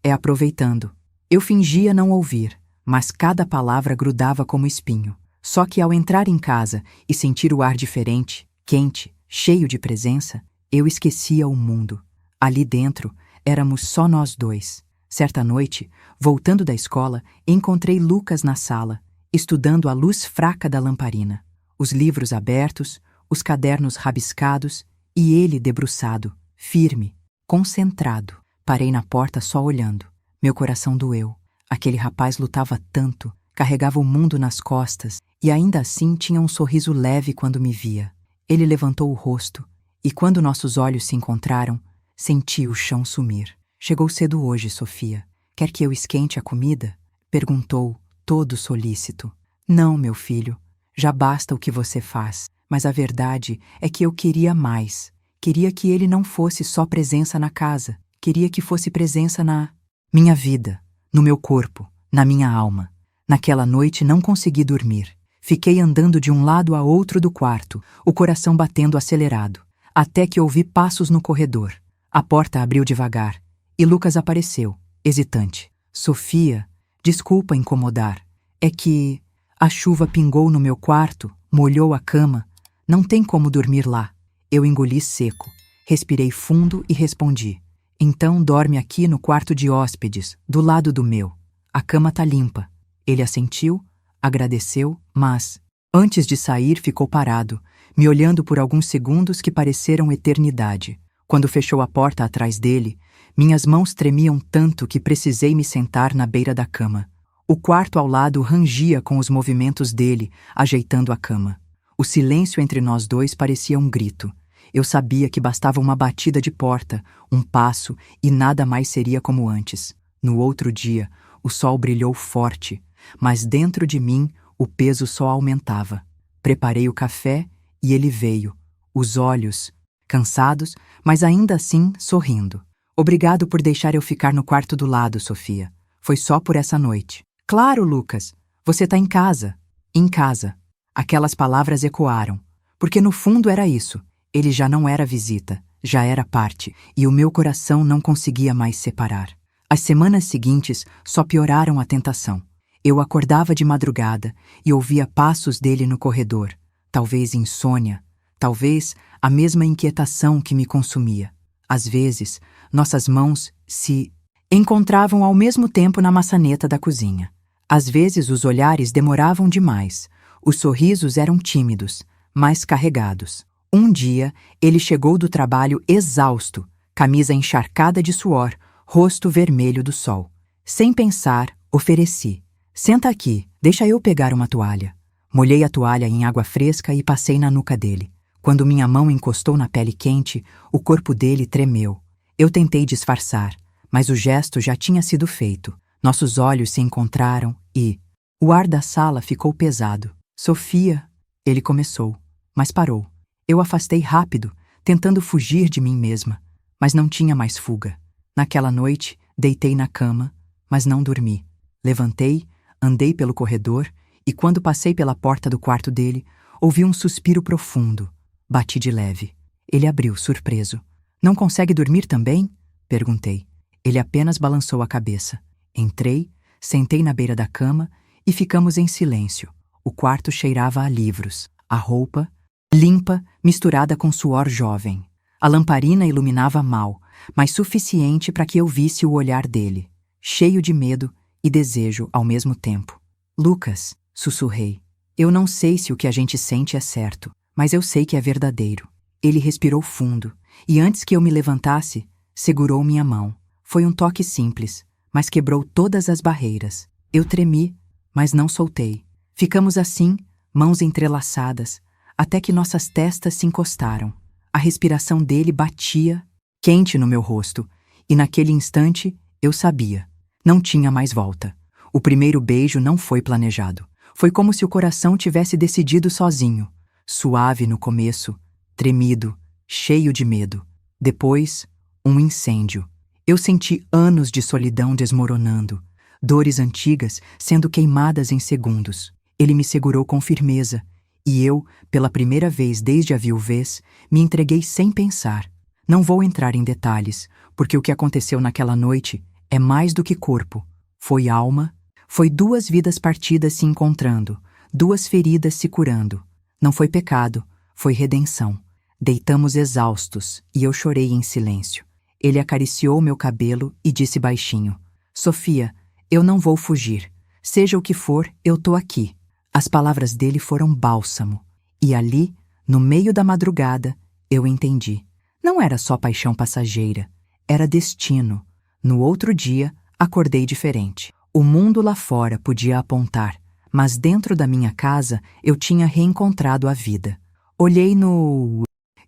aproveitando. Eu fingia não ouvir, mas cada palavra grudava como espinho. Só que ao entrar em casa e sentir o ar diferente, quente, cheio de presença, eu esquecia o mundo. Ali dentro, éramos só nós dois. Certa noite, voltando da escola, encontrei Lucas na sala, estudando à luz fraca da lamparina. Os livros abertos, os cadernos rabiscados e ele debruçado, firme, concentrado. Parei na porta só olhando. Meu coração doeu. Aquele rapaz lutava tanto, carregava o mundo nas costas e ainda assim tinha um sorriso leve quando me via. Ele levantou o rosto e quando nossos olhos se encontraram, senti o chão sumir. Chegou cedo hoje, Sofia. Quer que eu esquente a comida? Perguntou, todo solícito. Não, meu filho. Já basta o que você faz. Mas a verdade é que eu queria mais. Queria que ele não fosse só presença na casa. Queria que fosse presença na minha vida, no meu corpo, na minha alma. Naquela noite não consegui dormir. Fiquei andando de um lado a outro do quarto, o coração batendo acelerado, até que ouvi passos no corredor. A porta abriu devagar e Lucas apareceu, hesitante. Sofia, desculpa incomodar. É que a chuva pingou no meu quarto, molhou a cama. Não tem como dormir lá. Eu engoli seco. Respirei fundo e respondi: então dorme aqui no quarto de hóspedes, do lado do meu. A cama tá limpa. Ele assentiu, agradeceu, mas, antes de sair, ficou parado, me olhando por alguns segundos que pareceram eternidade. Quando fechou a porta atrás dele, minhas mãos tremiam tanto que precisei me sentar na beira da cama. O quarto ao lado rangia com os movimentos dele, ajeitando a cama. O silêncio entre nós dois parecia um grito. Eu sabia que bastava uma batida de porta, um passo, e nada mais seria como antes. No outro dia, o sol brilhou forte, mas dentro de mim o peso só aumentava. Preparei o café e ele veio, os olhos cansados, mas ainda assim sorrindo. Obrigado por deixar eu ficar no quarto do lado, Sofia. Foi só por essa noite. Claro, Lucas. Você tá em casa. Em casa. Aquelas palavras ecoaram. Porque no fundo era isso. Ele já não era visita, já era parte, e o meu coração não conseguia mais separar. As semanas seguintes só pioraram a tentação. Eu acordava de madrugada e ouvia passos dele no corredor. Talvez insônia, talvez a mesma inquietação que me consumia. Às vezes, nossas mãos se encontravam ao mesmo tempo na maçaneta da cozinha. Às vezes os olhares demoravam demais. Os sorrisos eram tímidos, mas carregados. Um dia, ele chegou do trabalho exausto, camisa encharcada de suor, rosto vermelho do sol. Sem pensar, ofereci: senta aqui, deixa eu pegar uma toalha. Molhei a toalha em água fresca e passei na nuca dele. Quando minha mão encostou na pele quente, o corpo dele tremeu. Eu tentei disfarçar, mas o gesto já tinha sido feito. Nossos olhos se encontraram e o ar da sala ficou pesado. Sofia, ele começou, mas parou. Eu afastei rápido, tentando fugir de mim mesma, mas não tinha mais fuga. Naquela noite, deitei na cama, mas não dormi. Levantei, andei pelo corredor e quando passei pela porta do quarto dele, ouvi um suspiro profundo. Bati de leve. Ele abriu, surpreso. Não consegue dormir também? Perguntei. Ele apenas balançou a cabeça. Entrei, sentei na beira da cama e ficamos em silêncio. O quarto cheirava a livros. A roupa, limpa, misturada com suor jovem. A lamparina iluminava mal, mas suficiente para que eu visse o olhar dele, cheio de medo e desejo ao mesmo tempo. Lucas, sussurrei. Eu não sei se o que a gente sente é certo, mas eu sei que é verdadeiro. Ele respirou fundo e antes que eu me levantasse, segurou minha mão. Foi um toque simples, mas quebrou todas as barreiras. Eu tremi, mas não soltei. Ficamos assim, mãos entrelaçadas, até que nossas testas se encostaram. A respiração dele batia, quente no meu rosto, e naquele instante eu sabia. Não tinha mais volta. O primeiro beijo não foi planejado. Foi como se o coração tivesse decidido sozinho. Suave no começo, tremido, cheio de medo. Depois, um incêndio. Eu senti anos de solidão desmoronando, dores antigas sendo queimadas em segundos. Ele me segurou com firmeza, e eu, pela primeira vez desde a viuvez, me entreguei sem pensar. Não vou entrar em detalhes, porque o que aconteceu naquela noite é mais do que corpo. Foi alma, foi duas vidas partidas se encontrando, duas feridas se curando. Não foi pecado, foi redenção. Deitamos exaustos, e eu chorei em silêncio. Ele acariciou meu cabelo e disse baixinho: Sofia, eu não vou fugir. Seja o que for, eu tô aqui. As palavras dele foram bálsamo. E ali, no meio da madrugada, eu entendi. Não era só paixão passageira, era destino. No outro dia, acordei diferente. O mundo lá fora podia apontar, mas dentro da minha casa eu tinha reencontrado a vida. Olhei no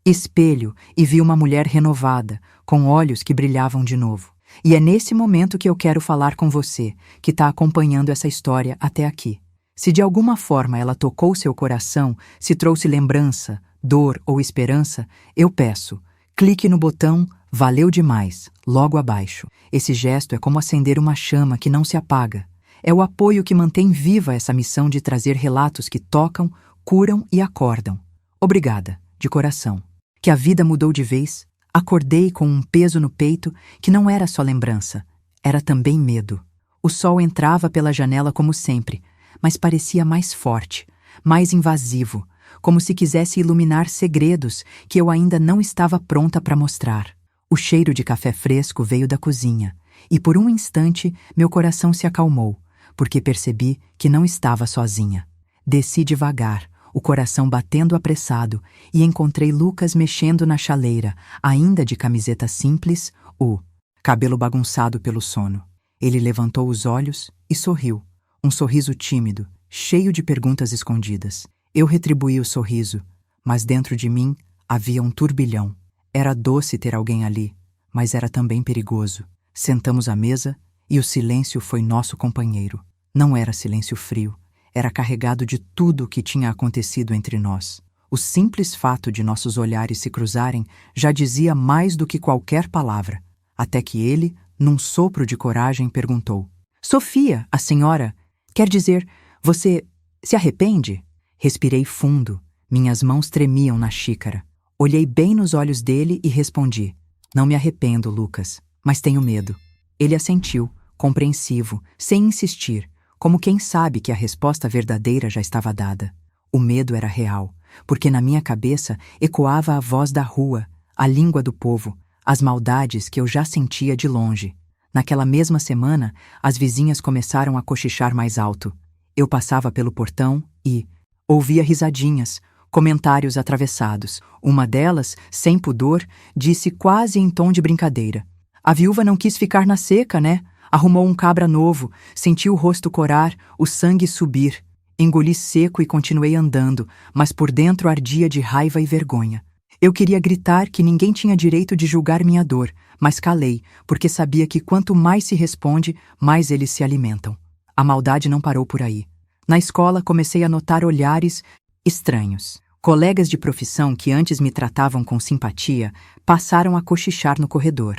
espelho e vi uma mulher renovada, com olhos que brilhavam de novo. E é nesse momento que eu quero falar com você, que está acompanhando essa história até aqui. Se de alguma forma ela tocou seu coração, se trouxe lembrança, dor ou esperança, eu peço, clique no botão Valeu demais, logo abaixo. Esse gesto é como acender uma chama que não se apaga. É o apoio que mantém viva essa missão de trazer relatos que tocam, curam e acordam. Obrigada, de coração. Que a vida mudou de vez. Acordei com um peso no peito que não era só lembrança, era também medo. O sol entrava pela janela como sempre, mas parecia mais forte, mais invasivo, como se quisesse iluminar segredos que eu ainda não estava pronta para mostrar. O cheiro de café fresco veio da cozinha, e por um instante meu coração se acalmou, porque percebi que não estava sozinha. Desci devagar, o coração batendo apressado, e encontrei Lucas mexendo na chaleira, ainda de camiseta simples, o cabelo bagunçado pelo sono. Ele levantou os olhos e sorriu, um sorriso tímido, cheio de perguntas escondidas. Eu retribuí o sorriso, mas dentro de mim havia um turbilhão. Era doce ter alguém ali, mas era também perigoso. Sentamos à mesa e o silêncio foi nosso companheiro. Não era silêncio frio, era carregado de tudo o que tinha acontecido entre nós. O simples fato de nossos olhares se cruzarem já dizia mais do que qualquer palavra, até que ele, num sopro de coragem, perguntou: Sofia, a senhora, quer dizer, você se arrepende? Respirei fundo, minhas mãos tremiam na xícara. Olhei bem nos olhos dele e respondi: Não me arrependo, Lucas, mas tenho medo. Ele assentiu, compreensivo, sem insistir, como quem sabe que a resposta verdadeira já estava dada. O medo era real, porque na minha cabeça ecoava a voz da rua, a língua do povo, as maldades que eu já sentia de longe. Naquela mesma semana, as vizinhas começaram a cochichar mais alto. Eu passava pelo portão e ouvia risadinhas, comentários atravessados. Uma delas, sem pudor, disse quase em tom de brincadeira: A viúva não quis ficar na seca, né? Arrumou um cabra novo, senti o rosto corar, o sangue subir. Engoli seco e continuei andando, mas por dentro ardia de raiva e vergonha. Eu queria gritar que ninguém tinha direito de julgar minha dor, mas calei, porque sabia que quanto mais se responde, mais eles se alimentam. A maldade não parou por aí. Na escola comecei a notar olhares estranhos. Colegas de profissão que antes me tratavam com simpatia passaram a cochichar no corredor.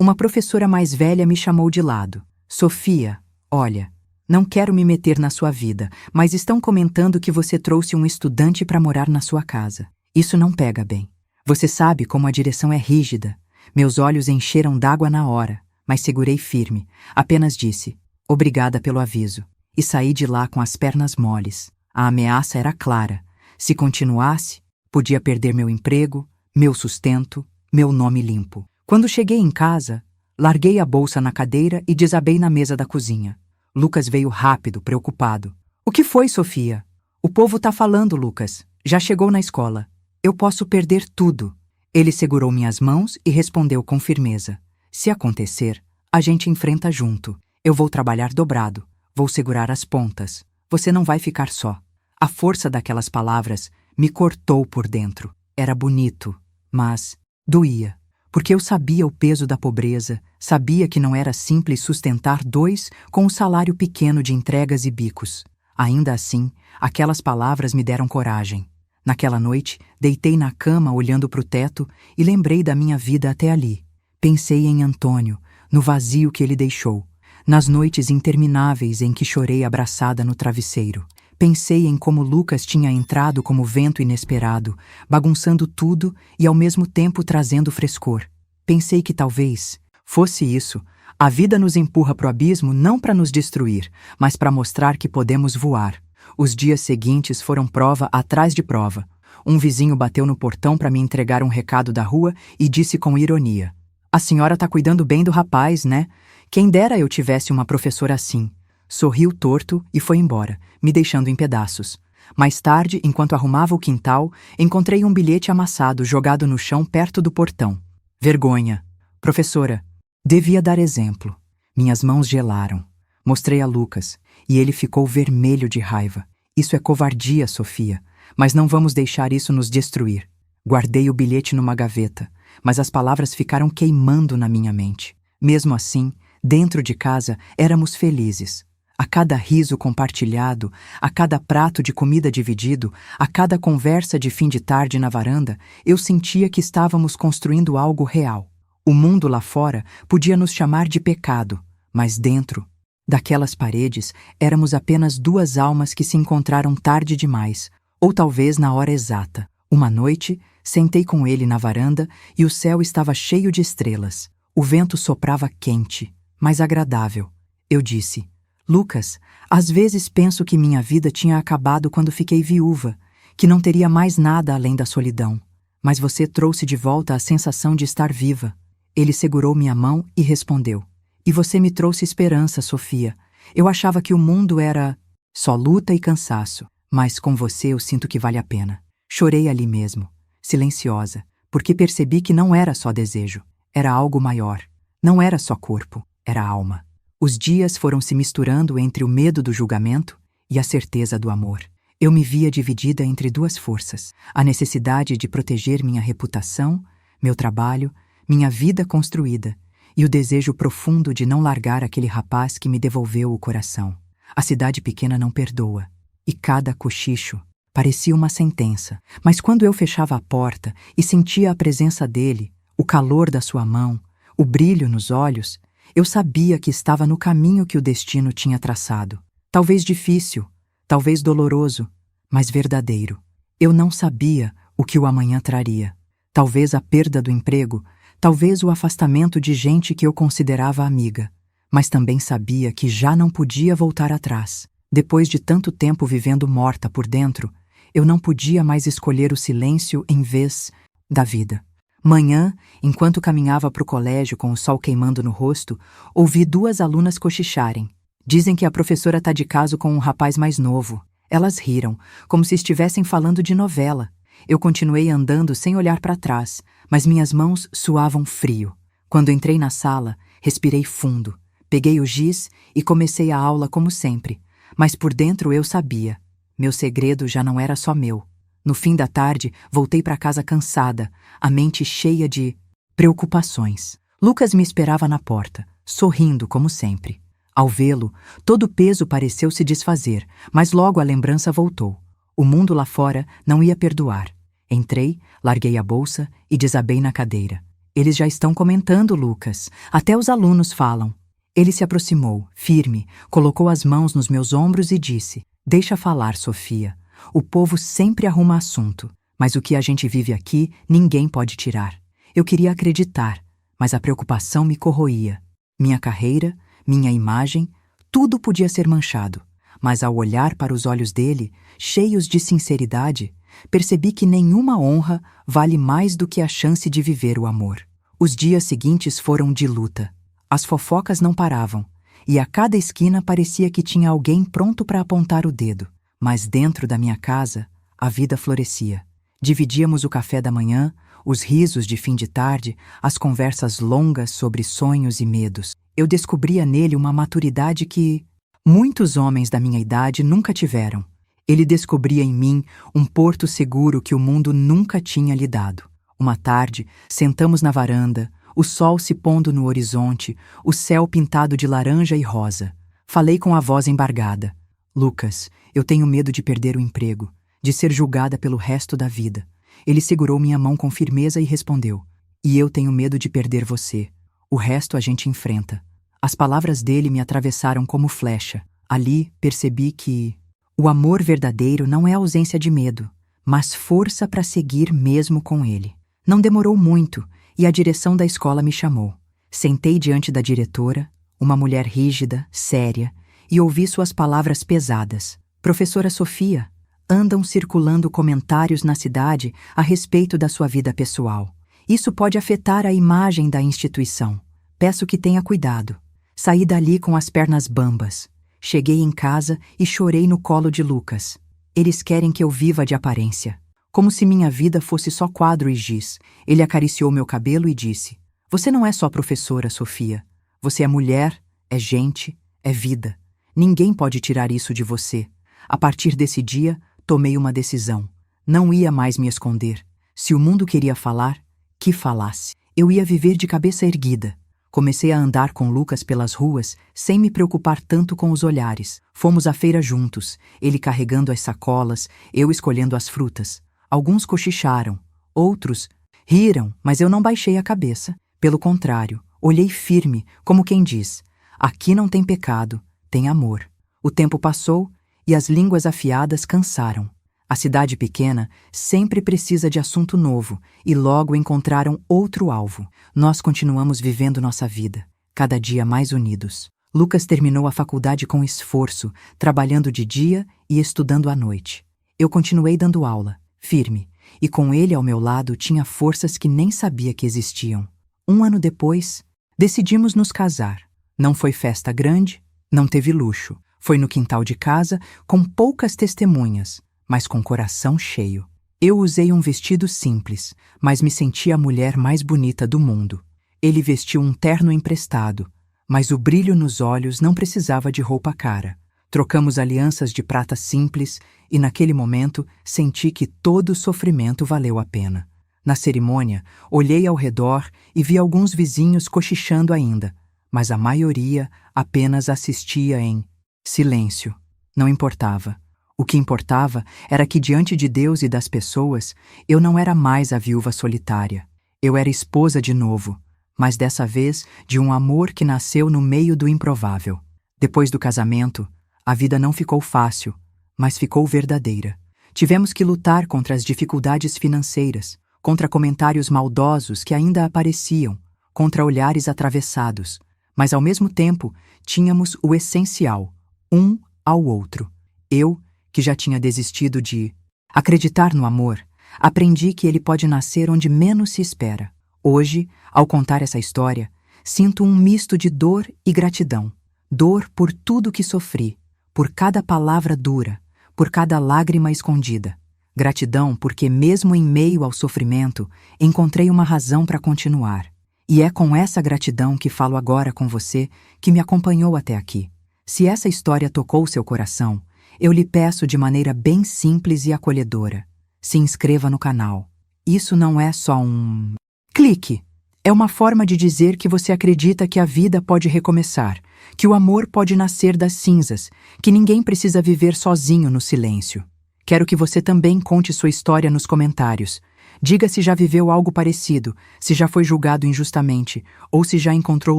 Uma professora mais velha me chamou de lado. Sofia, olha, não quero me meter na sua vida, mas estão comentando que você trouxe um estudante para morar na sua casa. Isso não pega bem. Você sabe como a direção é rígida. Meus olhos encheram d'água na hora, mas segurei firme. Apenas disse: Obrigada pelo aviso. E saí de lá com as pernas moles. A ameaça era clara. Se continuasse, podia perder meu emprego, meu sustento, meu nome limpo. Quando cheguei em casa, larguei a bolsa na cadeira e desabei na mesa da cozinha. Lucas veio rápido, preocupado. O que foi, Sofia? O povo tá falando, Lucas. Já chegou na escola. Eu posso perder tudo. Ele segurou minhas mãos e respondeu com firmeza: Se acontecer, a gente enfrenta junto. Eu vou trabalhar dobrado. Vou segurar as pontas. Você não vai ficar só. A força daquelas palavras me cortou por dentro. Era bonito, mas doía. Porque eu sabia o peso da pobreza, sabia que não era simples sustentar dois com um salário pequeno de entregas e bicos. Ainda assim, aquelas palavras me deram coragem. Naquela noite, deitei na cama olhando para o teto e lembrei da minha vida até ali. Pensei em Antônio, no vazio que ele deixou, nas noites intermináveis em que chorei abraçada no travesseiro. Pensei em como Lucas tinha entrado como vento inesperado, bagunçando tudo e ao mesmo tempo trazendo frescor. Pensei que talvez fosse isso. A vida nos empurra pro abismo não para nos destruir, mas para mostrar que podemos voar. Os dias seguintes foram prova atrás de prova. Um vizinho bateu no portão para me entregar um recado da rua e disse com ironia: A senhora tá cuidando bem do rapaz, né? Quem dera eu tivesse uma professora assim. Sorriu torto e foi embora, me deixando em pedaços. Mais tarde, enquanto arrumava o quintal, encontrei um bilhete amassado jogado no chão perto do portão. Vergonha. Professora, devia dar exemplo. Minhas mãos gelaram. Mostrei a Lucas, e ele ficou vermelho de raiva. Isso é covardia, Sofia, mas não vamos deixar isso nos destruir. Guardei o bilhete numa gaveta, mas as palavras ficaram queimando na minha mente. Mesmo assim, dentro de casa, éramos felizes. A cada riso compartilhado, a cada prato de comida dividido, a cada conversa de fim de tarde na varanda, eu sentia que estávamos construindo algo real. O mundo lá fora podia nos chamar de pecado, mas dentro daquelas paredes éramos apenas duas almas que se encontraram tarde demais, ou talvez na hora exata. Uma noite, sentei com ele na varanda e o céu estava cheio de estrelas. O vento soprava quente, mas agradável. Eu disse: Lucas, às vezes penso que minha vida tinha acabado quando fiquei viúva, que não teria mais nada além da solidão. Mas você trouxe de volta a sensação de estar viva. Ele segurou minha mão e respondeu. E você me trouxe esperança, Sofia. Eu achava que o mundo era só luta e cansaço, mas com você eu sinto que vale a pena. Chorei ali mesmo, silenciosa, porque percebi que não era só desejo, era algo maior. Não era só corpo, era alma. Os dias foram se misturando entre o medo do julgamento e a certeza do amor. Eu me via dividida entre duas forças, a necessidade de proteger minha reputação, meu trabalho, minha vida construída, e o desejo profundo de não largar aquele rapaz que me devolveu o coração. A cidade pequena não perdoa, e cada cochicho parecia uma sentença, mas quando eu fechava a porta e sentia a presença dele, o calor da sua mão, o brilho nos olhos, eu sabia que estava no caminho que o destino tinha traçado. Talvez difícil, talvez doloroso, mas verdadeiro. Eu não sabia o que o amanhã traria. Talvez a perda do emprego, talvez o afastamento de gente que eu considerava amiga, mas também sabia que já não podia voltar atrás. Depois de tanto tempo vivendo morta por dentro, eu não podia mais escolher o silêncio em vez da vida. Manhã, enquanto caminhava para o colégio com o sol queimando no rosto, ouvi duas alunas cochicharem. Dizem que a professora está de caso com um rapaz mais novo. Elas riram, como se estivessem falando de novela. Eu continuei andando sem olhar para trás, mas minhas mãos suavam frio. Quando entrei na sala, respirei fundo, peguei o giz e comecei a aula como sempre. Mas por dentro eu sabia. Meu segredo já não era só meu. No fim da tarde, voltei para casa cansada, a mente cheia de preocupações. Lucas me esperava na porta, sorrindo como sempre. Ao vê-lo, todo o peso pareceu se desfazer, mas logo a lembrança voltou. O mundo lá fora não ia perdoar. Entrei, larguei a bolsa e desabei na cadeira. Eles já estão comentando, Lucas. Até os alunos falam. Ele se aproximou, firme, colocou as mãos nos meus ombros e disse: Deixa falar, Sofia. O povo sempre arruma assunto, mas o que a gente vive aqui ninguém pode tirar. Eu queria acreditar, mas a preocupação me corroía. Minha carreira, minha imagem, tudo podia ser manchado. Mas ao olhar para os olhos dele, cheios de sinceridade, percebi que nenhuma honra vale mais do que a chance de viver o amor. Os dias seguintes foram de luta. As fofocas não paravam, e a cada esquina parecia que tinha alguém pronto para apontar o dedo. Mas dentro da minha casa, a vida florescia. Dividíamos o café da manhã, os risos de fim de tarde, as conversas longas sobre sonhos e medos. Eu descobria nele uma maturidade que muitos homens da minha idade nunca tiveram. Ele descobria em mim um porto seguro que o mundo nunca tinha lhe dado. Uma tarde, sentamos na varanda, o sol se pondo no horizonte, o céu pintado de laranja e rosa. Falei com a voz embargada. Lucas, eu tenho medo de perder o emprego, de ser julgada pelo resto da vida. Ele segurou minha mão com firmeza e respondeu: E eu tenho medo de perder você. O resto a gente enfrenta. As palavras dele me atravessaram como flecha. Ali percebi que o amor verdadeiro não é ausência de medo, mas força para seguir mesmo com ele. Não demorou muito e a direção da escola me chamou. Sentei diante da diretora, uma mulher rígida, séria, e ouvi suas palavras pesadas. Professora Sofia, andam circulando comentários na cidade a respeito da sua vida pessoal. Isso pode afetar a imagem da instituição. Peço que tenha cuidado. Saí dali com as pernas bambas. Cheguei em casa e chorei no colo de Lucas. Eles querem que eu viva de aparência. Como se minha vida fosse só quadro e giz. Ele acariciou meu cabelo e disse: Você não é só professora, Sofia. Você é mulher, é gente, é vida. Ninguém pode tirar isso de você. A partir desse dia, tomei uma decisão. Não ia mais me esconder. Se o mundo queria falar, que falasse. Eu ia viver de cabeça erguida. Comecei a andar com Lucas pelas ruas, sem me preocupar tanto com os olhares. Fomos à feira juntos, ele carregando as sacolas, eu escolhendo as frutas. Alguns cochicharam, outros riram, mas eu não baixei a cabeça. Pelo contrário, olhei firme, como quem diz: aqui não tem pecado, tem amor. O tempo passou e as línguas afiadas cansaram. A cidade pequena sempre precisa de assunto novo e logo encontraram outro alvo. Nós continuamos vivendo nossa vida, cada dia mais unidos. Lucas terminou a faculdade com esforço, trabalhando de dia e estudando à noite. Eu continuei dando aula, firme, e com ele ao meu lado tinha forças que nem sabia que existiam. 1 ano depois, decidimos nos casar. Não foi festa grande, não teve luxo. Foi no quintal de casa, com poucas testemunhas, mas com coração cheio. Eu usei um vestido simples, mas me senti a mulher mais bonita do mundo. Ele vestiu um terno emprestado, mas o brilho nos olhos não precisava de roupa cara. Trocamos alianças de prata simples e, naquele momento, senti que todo o sofrimento valeu a pena. Na cerimônia, olhei ao redor e vi alguns vizinhos cochichando ainda, mas a maioria apenas assistia em silêncio. Não importava. O que importava era que, diante de Deus e das pessoas, eu não era mais a viúva solitária. Eu era esposa de novo, mas dessa vez de um amor que nasceu no meio do improvável. Depois do casamento, a vida não ficou fácil, mas ficou verdadeira. Tivemos que lutar contra as dificuldades financeiras, contra comentários maldosos que ainda apareciam, contra olhares atravessados, mas ao mesmo tempo tínhamos o essencial, um ao outro. Eu, que já tinha desistido de acreditar no amor, aprendi que ele pode nascer onde menos se espera. Hoje, ao contar essa história, sinto um misto de dor e gratidão. Dor por tudo que sofri, por cada palavra dura, por cada lágrima escondida. Gratidão porque, mesmo em meio ao sofrimento, encontrei uma razão para continuar. E é com essa gratidão que falo agora com você, que me acompanhou até aqui. Se essa história tocou seu coração, eu lhe peço de maneira bem simples e acolhedora: se inscreva no canal. Isso não é só um clique. É uma forma de dizer que você acredita que a vida pode recomeçar, que o amor pode nascer das cinzas, que ninguém precisa viver sozinho no silêncio. Quero que você também conte sua história nos comentários. Diga se já viveu algo parecido, se já foi julgado injustamente ou se já encontrou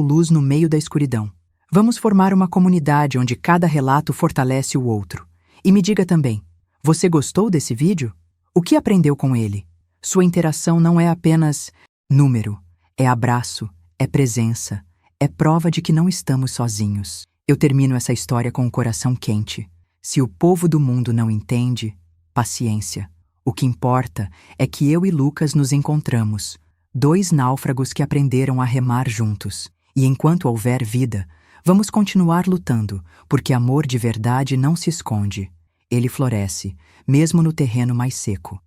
luz no meio da escuridão. Vamos formar uma comunidade onde cada relato fortalece o outro. E me diga também, você gostou desse vídeo? O que aprendeu com ele? Sua interação não é apenas número, é abraço, é presença, é prova de que não estamos sozinhos. Eu termino essa história com o coração quente. Se o povo do mundo não entende, paciência. O que importa é que eu e Lucas nos encontramos, 2 náufragos que aprenderam a remar juntos. E enquanto houver vida, vamos continuar lutando, porque amor de verdade não se esconde. Ele floresce, mesmo no terreno mais seco.